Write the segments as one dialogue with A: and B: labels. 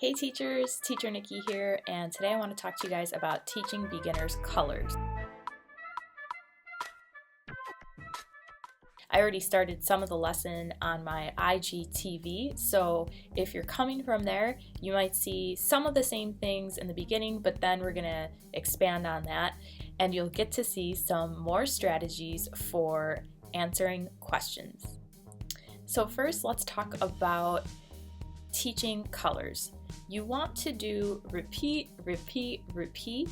A: Hey teachers, Teacher Nikki here, and today I want to talk to you guys about teaching beginners colors. I already started some of the lesson on my IGTV, so if you're coming from there, you might see some of the same things in the beginning, but then we're going to expand on that, and you'll get to see some more strategies for answering questions. So first, let's talk about teaching colors. You want to do repeat, repeat, repeat,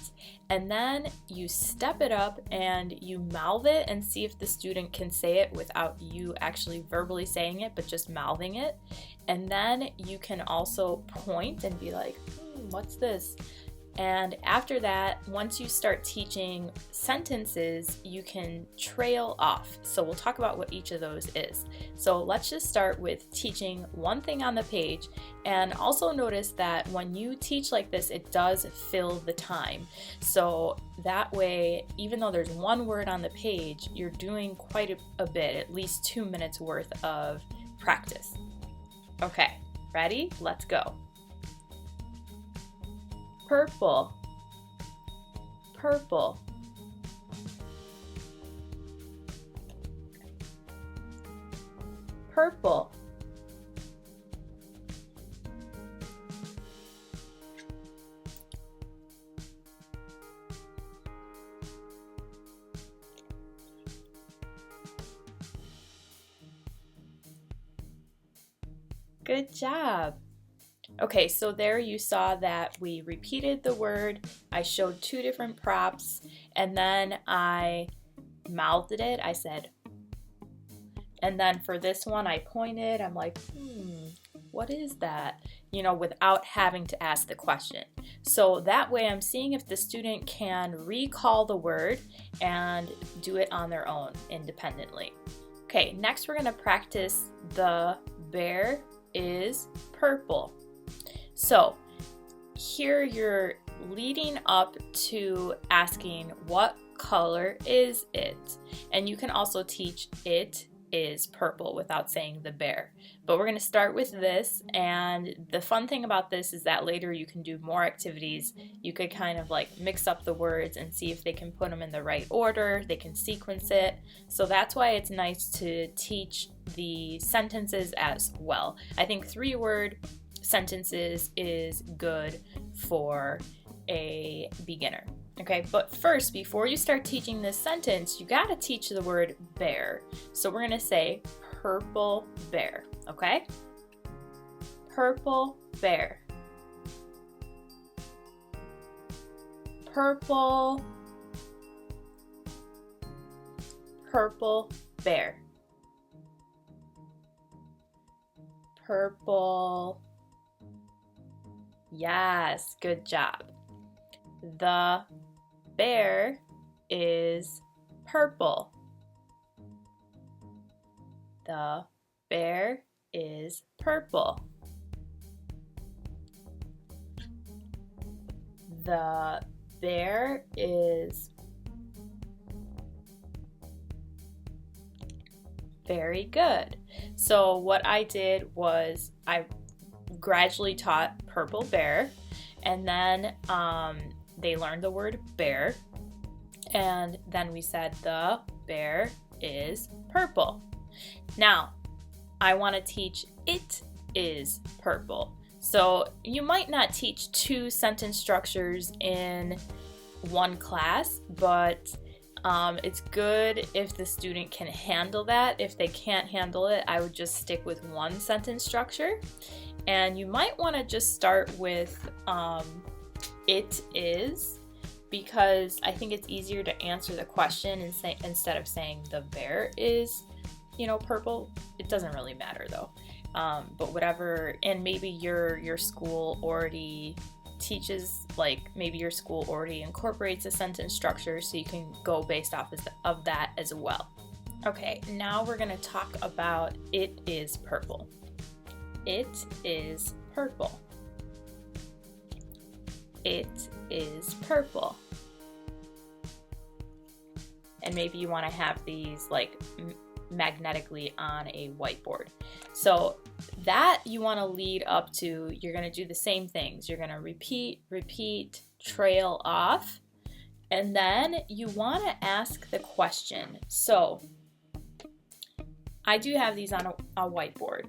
A: and then you step it up and you mouth it and see if the student can say it without you actually verbally saying it, but just mouthing it. And then you can also point and be like, what's this? And after that, once you start teaching sentences, you can trail off. So we'll talk about what each of those is. So let's just start with teaching one thing on the page. And also notice that when you teach like this, it does fill the time. So that way, even though there's one word on the page, you're doing quite a bit, at least 2 minutes worth of practice. Okay, ready? Let's go. Purple, purple, purple, good job. Okay, so there you saw that we repeated the word, I showed 2 different props, and then I mouthed it, I said, and then for this one I pointed, I'm like, what is that? You know, without having to ask the question. So that way I'm seeing if the student can recall the word and do it on their own independently. Okay, next we're gonna practice the bear is purple. So here you're leading up to asking what color is it? And you can also teach it is purple without saying the bear. But we're going to start with this, and the fun thing about this is that later you can do more activities. You could kind of like mix up the words and see if they can put them in the right order, they can sequence it. So that's why it's nice to teach the sentences as well. I think 3-word sentences is good for a beginner. Okay, but first, before you start teaching this sentence, you gotta teach the word bear. So we're gonna say purple bear, okay? Purple bear. Purple, purple bear. Purple. Yes, good job. The bear is purple. The bear is purple. The bear is very good. So what I did was I gradually taught purple bear, and then they learned the word bear, and then we said the bear is purple. Now I want to teach it is purple. So you might not teach 2 sentence structures in one class, but it's good if the student can handle that. If they can't handle it, I would just stick with 1 sentence structure. And you might want to just start with it is, because I think it's easier to answer the question and say, instead of saying the bear is, purple. It doesn't really matter though. But whatever, and maybe your school already teaches, like maybe your school already incorporates a sentence structure, so you can go based off of that as well. Okay, now we're going to talk about it is purple. It is purple. It is purple. And maybe you want to have these like magnetically on a whiteboard. So that you want to lead up to, you're going to do the same things. You're going to repeat, trail off, and then you want to ask the question. So I do have these on a whiteboard,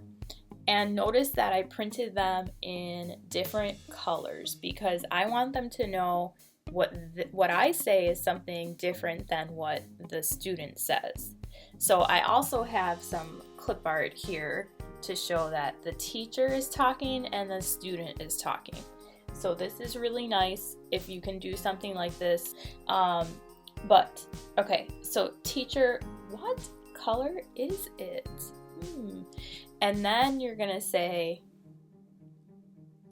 A: and notice that I printed them in different colors because I want them to know what I say is something different than what the student says. So I also have some clip art here to show that the teacher is talking and the student is talking. So this is really nice if you can do something like this. But okay, so teacher, what color is it? And then you're gonna say,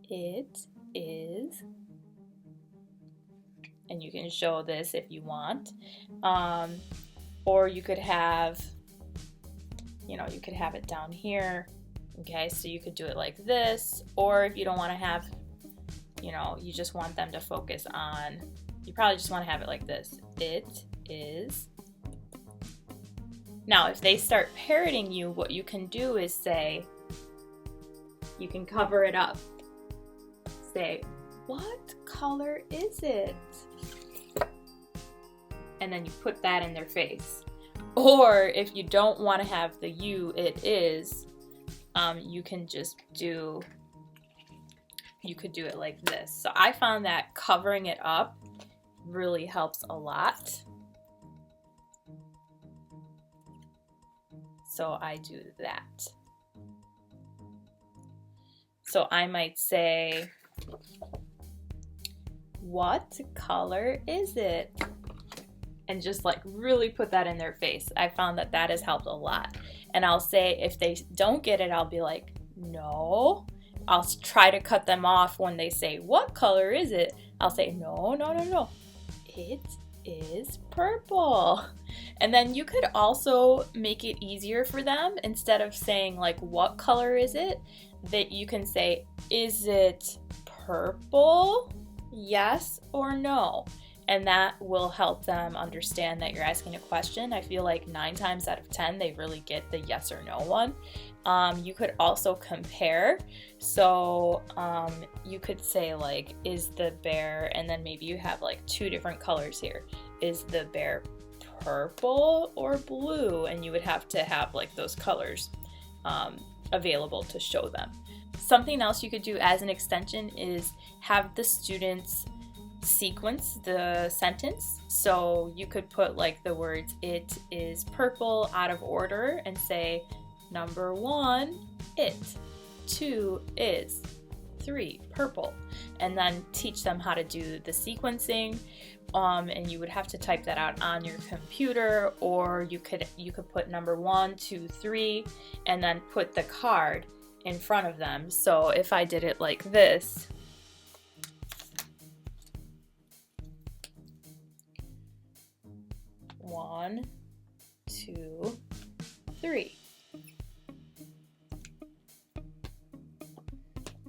A: it is, and you can show this if you want. Or you could have, you could have it down here. Okay, so you could do it like this, or if you don't want to have, you just want them to focus on, you probably just want to have it like this. It is. Now, if they start parroting you, what you can do is say, you can cover it up. Say, what color is it? And then you put that in their face. Or if you don't want to have the you, it is, you can just do, you could do it like this. So I found that covering it up really helps a lot. So I do that. So I might say, what color is it? And just like really put that in their face. I found that that has helped a lot. And I'll say, if they don't get it, I'll be like, no. I'll try to cut them off when they say, what color is it? I'll say, no. It is purple. And then you could also make it easier for them. Instead of saying like, what color is it? That you can say, is it purple? Yes or no? And that will help them understand that you're asking a question. I feel like 9 times out of 10, they really get the yes or no one. You could also compare. So you could say like, is the bear, and then maybe you have like 2 different colors here. Is the bear purple or blue? And you would have to have like those colors available to show them. Something else you could do as an extension is have the students sequence the sentence. So you could put like the words, it is purple, out of order, and say, number 1, it, 2 is, 3 purple, and then teach them how to do the sequencing. And you would have to type that out on your computer, or you could put number 1, 2, 3, and then put the card in front of them. So if I did it like this, 1, 2, 3.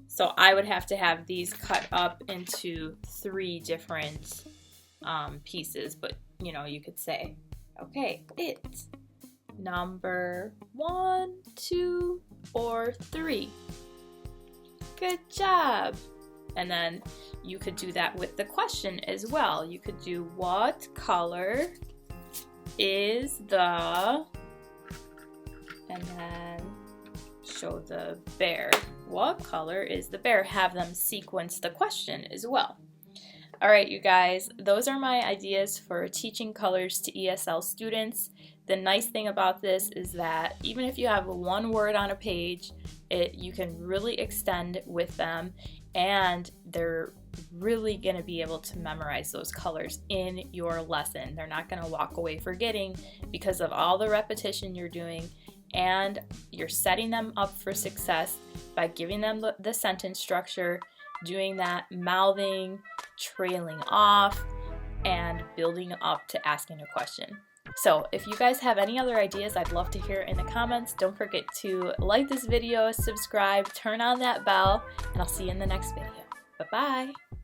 A: So I would have to have these cut up into 3 different pieces, but you could say, okay, it's number 1, 2, or 3. Good job. And then you could do that with the question as well. You could do, what color is the, and then show the bear. What color is the bear? Have them sequence the question as well. All right, you guys, those are my ideas for teaching colors to ESL students. The nice thing about this is that even if you have 1 word on a page, you can really extend with them, and they're really going to be able to memorize those colors in your lesson. They're not going to walk away forgetting because of all the repetition you're doing, and you're setting them up for success by giving them the sentence structure, doing that mouthing, trailing off, and building up to asking a question. So if you guys have any other ideas, I'd love to hear in the comments. Don't forget to like this video, subscribe, turn on that bell, and I'll see you in the next video. Bye-bye.